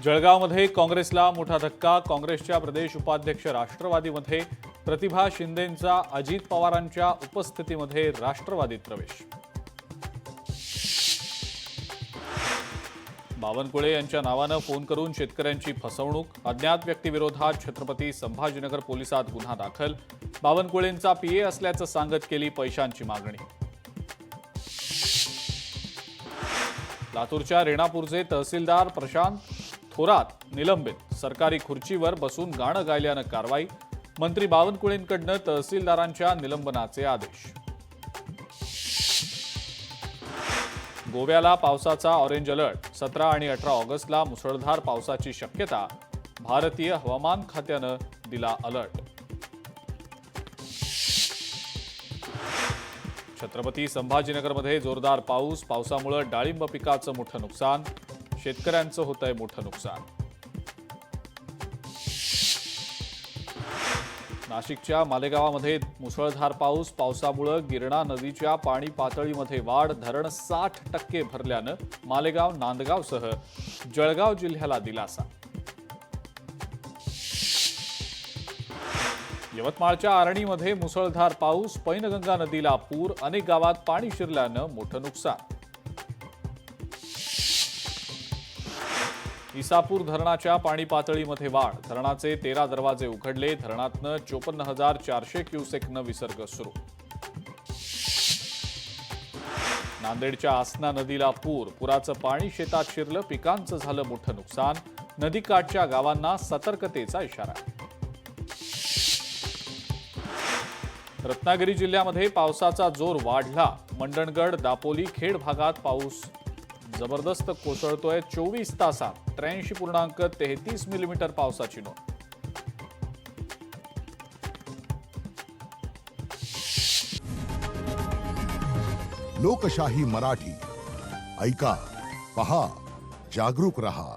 जळगावमध्ये काँग्रेसला मोठा धक्का। काँग्रेसच्या प्रदेश उपाध्यक्ष राष्ट्रवादीमध्ये प्रतिभा शिंदेंचा अजित पवारांच्या उपस्थितीमध्ये राष्ट्रवादीत प्रवेश। बावनकुळे यांच्या नावानं फोन करून शेतकऱ्यांची फसवणूक। अज्ञात व्यक्तीविरोधात छत्रपती संभाजीनगर पोलिसात गुन्हा दाखल। बावनकुळेंचा पीए असल्याचं सांगत केली पैशांची मागणी। लातूरच्या रेणापूरचे तहसीलदार प्रशांत थोरात निलंबित। सरकारी खुर्चीवर बसून गाणं गायल्यानं कारवाई। मंत्री बावनकुळेंकडनं तहसीलदारांच्या निलंबनाचे आदेश। गोव्याला पावसाचा ऑरेंज अलर्ट। 17 आणि 18 ऑगस्टला मुसळधार पावसाची शक्यता। भारतीय हवामान खात्यानं दिला अलर्ट। छत्रपती संभाजीनगरमध्ये जोरदार पाऊस। पावसामुळे डाळिंब पिकाचं मोठं नुकसान। शेतकऱ्यांचं होतंय मोठं नुकसान। नाशिकच्या मालेगावामध्ये मुसळधार पाऊस। पावसामुळे गिरणा नदीच्या पाणी पातळीमध्ये वाढ। धरण 60% भरल्यानं मालेगाव नांदगावसह जळगाव जिल्ह्याला दिलासा। यवतमाळच्या आर्णीमध्ये मुसळधार पाऊस। पैनगंगा नदीला पूर। अनेक गावात पाणी शिरल्यानं मोठं नुकसान। इसापूर धरणाच्या पाणी पातळीमध्ये वाढ। धरणाचे 13 दरवाजे उघडले। धरणातनं 54,400 क्युसेकनं विसर्ग सुरू। नांदेडच्या आसना नदीला पूर। पुराचं पाणी शेतात शिरलं। पिकांचं झालं मोठं नुकसान। नदीकाठच्या गावांना सतर्कतेचा इशारा। रत्नागिरी जिल्ह्यामध्ये पावसाचा जोर वाढला। मंडणगड, दापोली, खेड भागात पाऊस जबरदस्त कोसळतोय। 24 तासात 83.33 मिलीमीटर पावसाची नोंद। लोकशाही मराठी ऐका, पहा, जागरूक रहा।